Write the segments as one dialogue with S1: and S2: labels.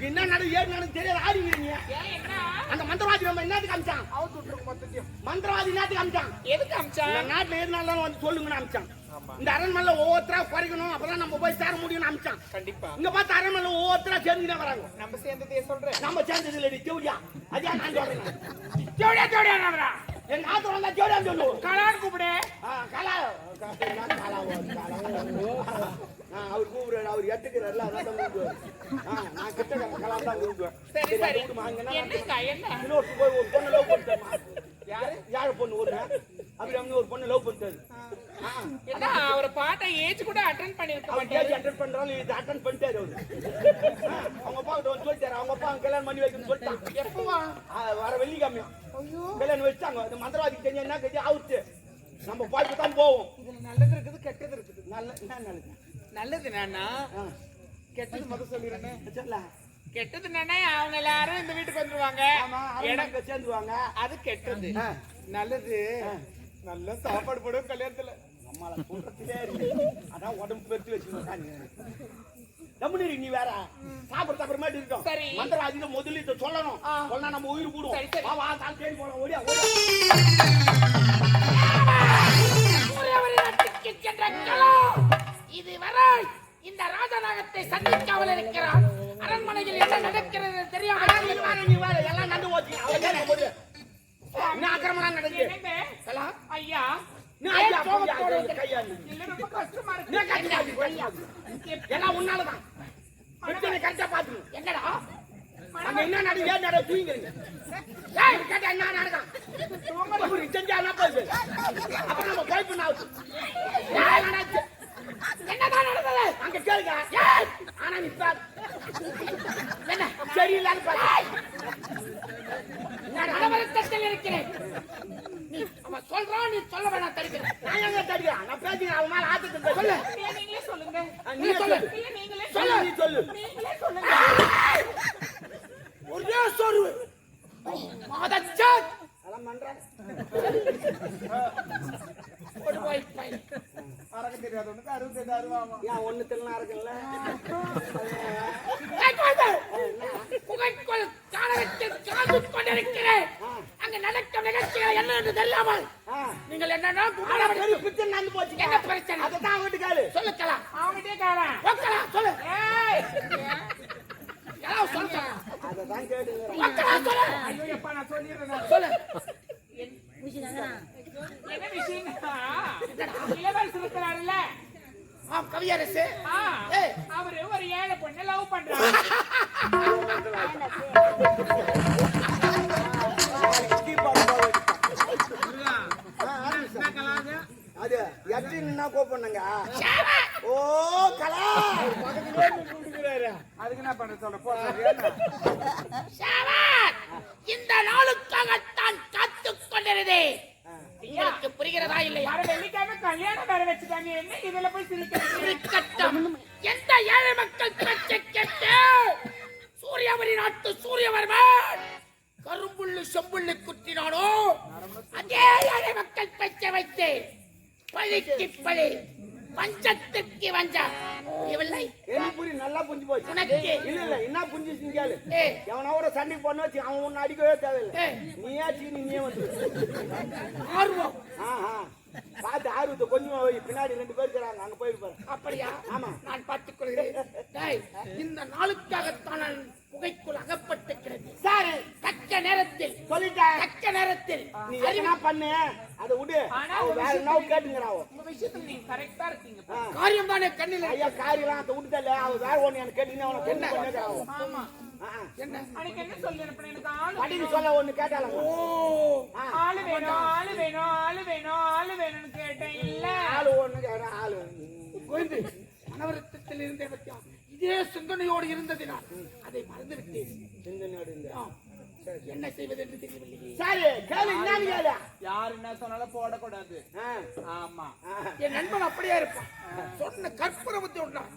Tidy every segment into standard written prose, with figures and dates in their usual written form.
S1: என்ன நடு ஏறு நடு தெரியாது ஆடிக்கிறீங்க. அந்த மந்திரவாதி நம்ம என்னத்துக்கு அமிச்சான்? மந்திரவாதி என்னத்துக்கு அமிச்சான்?
S2: எதுக்கு அமிச்சான்?
S1: நாட்டுல இருந்தாலும் வந்து சொல்லுங்கன்னு அமிச்சான். இந்த அரண்மனையில ஒவ்வொருத்தரா குறைக்கணும், அப்பதான் நம்ம போய் சேர முடியும்னு அமிச்சான்.
S2: கண்டிப்பா
S1: இங்க பார்த்து அரண்மனையில ஒவ்வொருத்தரா சேர்ந்துதான் வராங்க.
S2: நம்ம சேர்ந்ததே சொல்றேன்.
S1: நம்ம சேர்ந்தது இல்லடி ஜோடியா. அதையா நான் சொல்றேன்.
S2: ஜோடியா ஜோடியா
S1: எங்க ஆத்துல வந்தா ஜோடியா சொல்லு.
S2: கலான்னு கூப்பிடு.
S1: கலா அவர் கூப்பிடுறாரு, அவர் எட்டுக்கிறாருல அதான் கூப்பிடுவார். நான் கிட்ட கலா தான் கூப்பிடுவேன்.
S2: சரி சரி என்ன
S1: இன்னொரு போய் ஒரு பொண்ணு லவ் பண்ணிட்டாருமா. யாரு பொண்ணு ஒண்ணு அப்படி அவங்க ஒரு பொண்ணு லவ் பண்ணிட்டாரு.
S2: என்ன அவர் பாட்ட ஏஜ் கூட அட்டெண்ட் பண்ணிருக்க
S1: மாட்டாரு. அட்டெண்ட் பண்றாரு, இது அட்டெண்ட் பண்ணிட்டாரு அவரு. அவங்க அப்பா கிட்ட வந்து சொல்லிட்டாரு, அவங்க அப்பா கல்யாணம் பண்ணி வைக்கணும்னு சொல்லிட்டாங்க.
S2: எப்பவா?
S1: வர வெள்ளிக்கிழமையும் கல்யாணம் வச்சாங்க. இந்த மந்திரவாதிக்கு தெரிஞ்ச என்ன கட்டி ஆகுச்சு, நம்ம பாய்க்கு தான் போவோம்.
S2: இதுல நல்லது இருக்குது கெட்டது இருக்குது.
S1: என்ன நல்லது?
S2: நல்லது நானா, கெட்டது முதல் சொல்லிடுறேன். கெட்டது நானே அவங்க எல்லாரும் இந்த வீட்டுக்கு வந்துருவாங்க,
S1: எனக்கு சேர்ந்துருவாங்க.
S2: அது கெட்டது. நல்லது நல்ல சாப்பாடு போடும் கல்யாணத்துல.
S1: நம்மள சொல்றதுலே இருக்கு, அதான் உடம்பு பெருத்து வச்சுருக்காங்க. தம்பி நீ வேற சாப்பிட அப்புறமேட்டு இருக்கோம். மந்திரவாதியில முதல்ல இதை சொல்லணும், சொன்னா நம்ம உயிர் கூடும். தேடி போலாம், ஓடியா
S2: இதுவரை இந்த ராஜநாகத்தை சந்திக்காமல் இருக்கிறார். அரண்மனையில் என்ன நடக்கிறது தெரியாம
S1: எல்லாம் நண்டு போச்சு. என்ன ஆக்கிரமணம் நடக்குது?
S2: ஐயா
S1: எல்லாம் உன்னாலதான். கரெக்டா பாத்துக்கணும். என்னடா அங்க என்ன நடக்குது? ஏன் நட தூங்குறீங்க? கேட்டா என்ன நடக்கும்? செஞ்சா என்ன போகுது? அப்புறம் நம்ம போய் பண்ண என்னதான் நடந்தது அங்க கேளுங்க. ஆனா நீ என்ன சரியில்லான்னு பாரு, இருக்கிறேன். நீ அவன் சொல்றான், நீ சொல்ல வேணாம். தடுக்கிறேன். நான் எங்க தடுக்கிறேன்? நான் பேசுகிறேன். அவன் மேல ஆத்தத்தை சொல்லு.
S2: நீங்களே சொல்லுங்க.
S1: நீ சொல்லு.
S2: நீங்களே
S1: சொல்லு. நீ சொல்லு.
S2: நீங்களே சொல்லுங்க.
S1: ஒரே சொரு மாதச்சான் அதெல்லாம் பண்றேன்.
S2: போடு போய் போய்
S1: அரக்க தெரியாது ஒண்ணுக்கு 60 அருவாமா. ஏன் ஒண்ணு தெரியல அரக்கல்ல.
S2: புகைக்குள் காலகத்தில் காத்து கொண்டிருக்கிறேன். அங்க நடக்கும் நிகழ்ச்சிகள் என்ன என்று தெரியாமல் நீங்கள் என்னன்னா
S1: பிரச்சனை நடந்து போச்சு.
S2: என்ன பிரச்சனை?
S1: அதான் அவங்கிட்ட கேளு.
S2: சொல்லுக்கலாம். அவங்கிட்டே கேள சொல்லு.
S1: அதான் கேளுங்க.
S2: ஐயோ எப்பா நான் சொல்லிடுறேன். சொல்லு. என்ன விஷயம்? இளவரசர் இருக்கிறாருல்ல,
S1: கவியரசு,
S2: அவரு ஒரு ஏழை பொண்ணு லவ் பண்றாரு.
S1: அது எத்தனை கூப்பிடுங்க. ஓ கலா அதுக்கு என்ன பண்ண சொல்ற போ.
S2: இந்த நாளுக்காகத்தான் காத்துக் கொண்டிருந்தே. உங்களுக்கு புரிகிறதா இல்லை? யாரும் வெள்ளிக்கிழமை கல்யாணம் வேற வச்சுட்டாங்க. என்ன இதுல போய் சிரிக்கட்டும். எந்த ஏழை மக்கள் பேச்சை கேட்டு சூரியவரி நாட்டு சூரியவர்மன் கரும்புள்ளு செம்புள்ளு குத்தினானோ அதே ஏழை மக்கள் பேச்சை வைத்து பழிக்கு பழி, பஞ்சத்துக்கு வஞ்சம். இவளை
S1: புரி நல்லா புரிஞ்சு போச்சு
S2: உனக்கு.
S1: இல்ல இல்ல என்ன புரிஞ்சு செஞ்சாலு எவனோட சண்டைக்கு பண்ண வச்சு அவன் ஒன்னு அடிக்கவே தேவையில்லை. நீயே சீனி நீயே வந்து
S2: ஆர்வம்.
S1: பார்த்து ஆர்வத்தை கொஞ்சமா பின்னாடி 2 பேர் இருக்கிறாங்க, அங்க போயிருப்பாரு.
S2: அப்படியா?
S1: ஆமா,
S2: நான் பார்த்துக் கொள்கிறேன். இந்த நாளுக்காகத்தான் நான் புகைக்குள் அகப்பட்டிருக்கிறது.
S1: சார்
S2: தக்க நேரத்தில்
S1: சொல்லிட்டேன்.
S2: தக்க நேரத்தில்
S1: நீ என்ன பண்ணு அதை விடு. வேற என்ன கேட்டுங்கிறாவோ.
S2: உங்க விஷயத்துல நீங்க கரெக்டா இருக்கீங்க. காரியம் தானே கண்ணில்.
S1: ஐயா காரியெல்லாம் அதை விட்டுதல்ல. அவன் வேற ஒண்ணு எனக்கு கேட்டீங்கன்னா அவனை என்ன பண்ணுறாவோ.
S2: ஆமா என்ன அன்னைக்கு என்ன சொல்லி அனுப்பினேன்? எனக்கு
S1: படின்னு சொல்ல ஒண்ணு கேட்டாலும்
S2: ஆளு வேணும் ஆளு வேணும் ஆளு வேணும் ஆளு வேணும்னு கேட்டேன். இல்ல
S1: ஆளு ஒண்ணு கேட்டா ஆளு
S2: கோவிந்து மனவருத்தத்தில் இருந்தே பத்தியா இதே சிந்தனையோடு இருந்ததினால் அதை மறந்துவிட்டேன்.
S1: சிந்தனையோடு இருந்த
S2: என்ன செய்வது என்று தெரியவில்லை.
S1: சரி கேளு. என்ன கேளு?
S2: யார் என்ன சொன்னாலும் போடக்கூடாது. ஆமா, என் நண்பன் அப்படியே இருப்பான். சொன்ன கற்பூரவத்தை விட்டான்.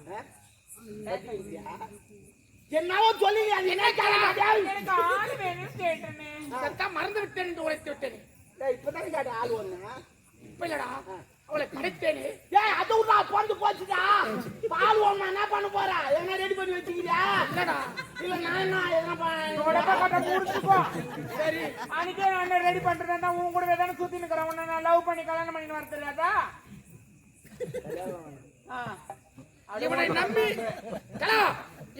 S1: என்னவோ சொல்லி எனக்கு
S2: ஆளு வேணும்னு கேட்டேன். மறந்து விட்டேன் என்று உரைத்து விட்டேன்.
S1: இப்பதான் கேட்ட ஆள் ஒண்ணு.
S2: இப்ப இல்லடா அவளை கிடைத்தேனே.
S1: அதை விட்டா பிறந்து போச்சுடா. பால் ஒண்ணு என்ன பண்ண போறா? என்ன ரெடி பண்ணி வச்சு இல்லடா இல்ல நான் என்ன
S2: உடம்ப கட்ட முடிச்சுக்கோ. சரி அன்னைக்கே நான் ரெடி பண்றேன் உன் கூட தானே சுத்தி நிக்கிறேன். உன்னை நான் லவ் பண்ணி கல்யாணம் பண்ணிட்டு வர தெரியாதா?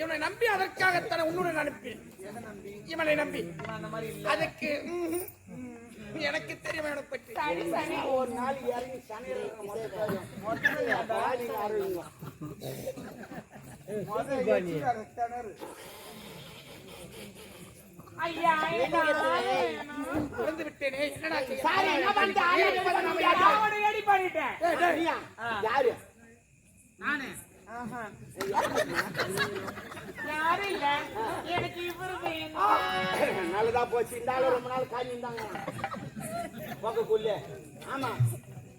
S1: இவனை நம்பி அதற்காகத்தான உன்னுடன் அனுப்பி இவனை நம்பி அதுக்கு எனக்கு தெரியும் இவனை பற்றி. ஒரு நாள் இறங்கி
S2: ஐயா
S1: வந்து விட்டேனே. என்னடா
S2: ரெடி பண்ணிட்டேன்.
S1: யாரு?
S2: நானே. யாரும் இல்ல எனக்கு இவரு
S1: நல்லதா போச்சு. இந்த ஆளு ரொம்ப நாள் காஞ்சி இருந்தாங்க பக்கக்குள்ளே. ஆமா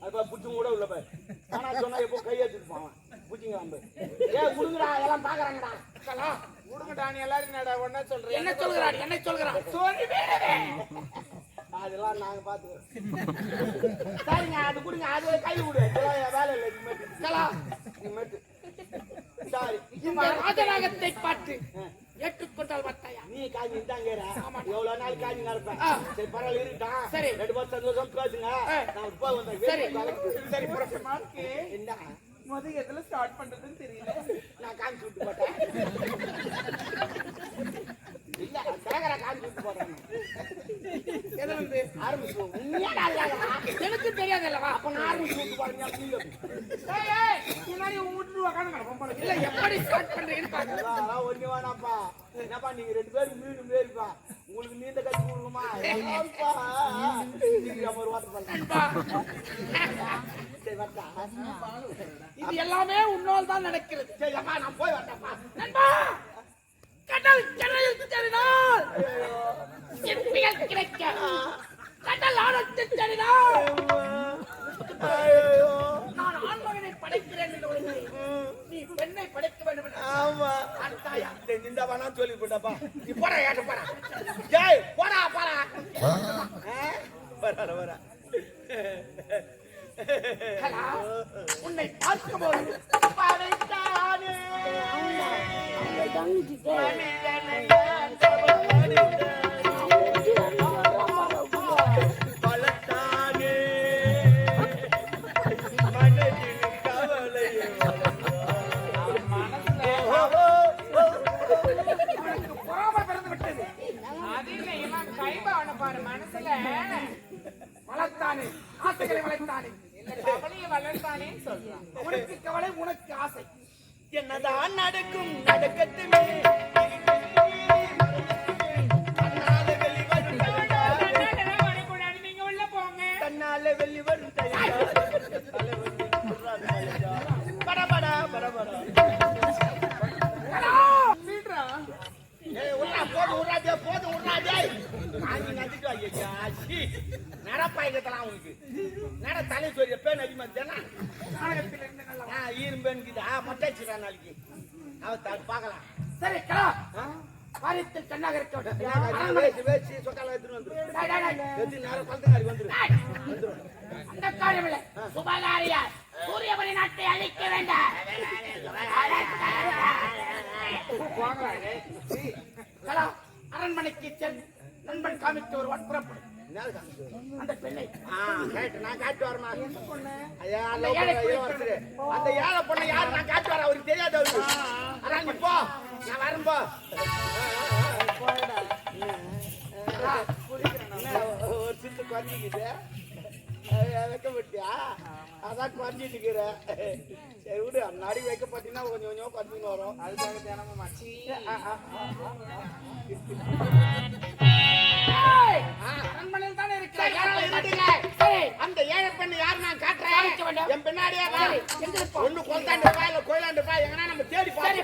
S1: அது புச்சும் கூட உள்ள போய் ஆனா சொன்னா எப்போ கையெழுத்துட்டு போவான் புச்சிங்க வந்து குடுங்கடா எல்லாம் பாக்குறாங்கடா
S2: குடுங்கடா. நீ எல்லாரும் என்னடா ஒன்னா சொல்றேன்.
S1: என்ன சொல்கிறான் என்ன சொல்கிறான்
S2: சொல்லி
S1: அதெல்லாம் நாங்க பாத்துக்கிறோம். சரிங்க அது கொடுங்க அது கை விடு வேலை இல்லை. சாரி இந்த ராஜநாகத்தை பார்த்து ஏற்றுக்கொண்டால் பார்த்தாயா நீ காஞ்சி இருந்தாங்க எவ்வளவு நாள் காஞ்சி நடப்பேன். சரி பரவாயில்ல இருக்கான். சரி 2 வருஷம் சந்தோஷம் பேசுங்க. நான் போய் வந்தேன். சரி சரி
S2: மார்க்கு என்ன முதல் எதுல ஸ்டார்ட் பண்றதுன்னு தெரியல.
S1: நான் காஞ்சி விட்டு போட்டேன். இல்ல சேகரா காஞ்சி விட்டு போட்டேன். எது வந்து ஆரம்பிச்சு எனக்கு தெரியாது அல்லவா அப்ப நான் ஆரம்பிச்சு விட்டு போறேன். முன்னாடி விட்டு உக்காந்து இல்ல எப்படி ஸ்டார்ட் பண்றீங்கன்னு பாருங்க. ஒண்ணு வேணாப்பா என்னப்பா நீங்க 2 பேரும் மீண்டும் பேருப்பா உங்களுக்கு நீந்த கட்டி கொடுக்குமா ஒரு வாட்டர் இது எல்லாமே உன்னால் தான் நடக்கிறது. சரி அப்பா நான் போய் வரட்டேன்ப்பா. நண்பா கடல் கடலில் தெரிந்தால் என் பெயர் கிடைக்க கடல் ஆழத்தில் தெரிந்தால் நான் ஆண்மகனை படைக்கிறேன் என்று நீ பெண்ணை படைக்க வேண்டும். ஆமா அந்தாயா இந்த வேணா சொல்லி போட்டப்பா. நீ போடா ஏட்ட போடா. ஜெய் போடா போடா வர வர உன்னை பார்க்கும்போது படைத்தானே பலத்தானே மனதில் கவலை பொறாமை பிறந்து விட்டது.
S2: அது இல்ல கைபாவனை பாரு மனசுல
S1: வளர்த்தானே ஆசைகளை வளர்த்தானே
S2: கவலையை வளர்த்தானேன்னு சொல்றான்.
S1: உனக்கு கவலை உனக்கு ஆசை என்னதான் நடக்கும் நடக்கட்டுமே
S2: நீங்க உள்ள போங்க.
S1: தன்னால வெளி வரும் படபடா படபடா போதும் விடாதே போதும் விடாதே காஞ்சி நதிட்டு ஐயா நடப்பாய்க்கலாம் உனக்கு நட தலை சொல்லிய பேன் அடிமா தானே ஈரும்பேன்னுக்குது மொட்டாச்சுடா நாளைக்கு அவ பார்க்கலாம். சரி கலா காரியத்தில் கண்ணாக இருக்க வேச்சு சொக்கால எடுத்துட்டு வந்துடும் நேரம் பழத்தங்காரி வந்துடும். அந்த காரியம் இல்லை சுபகாரியா சூரியபடி நாட்டை அழிக்க வேண்டாம். கலா அரண்மனைக்கு சென்று நண்பன் காமிக்க ஒரு புறப்படும். அந்த பெண்ணை நான் காட்டு வரமா அந்த ஏழை பொண்ணை யாரு நான் காட்டு வர அவருக்கு தெரியாது. அவருக்கு அதான் நீ போ நான் வரம்போ ஒரு சித்து குறைஞ்சிக்குது வைக்கப்பட்டியா அதான் குறைஞ்சிட்டு இருக்கிற. சரி விடு அன்னாடி வைக்கப்பட்டீங்கன்னா கொஞ்சம் கொஞ்சம் குறைஞ்சின்னு வரும். அதுக்காக தினமும் மச்சி அரண்மனையில் தானே இருக்கிறேன். அந்த ஏழை பெண்ணு யாரு நான் காட்டுறேன். என் பின்னாடியே ஒண்ணு கொண்டாண்டு கோயிலாண்டு எங்கன்னா நம்ம தேடி பாரு.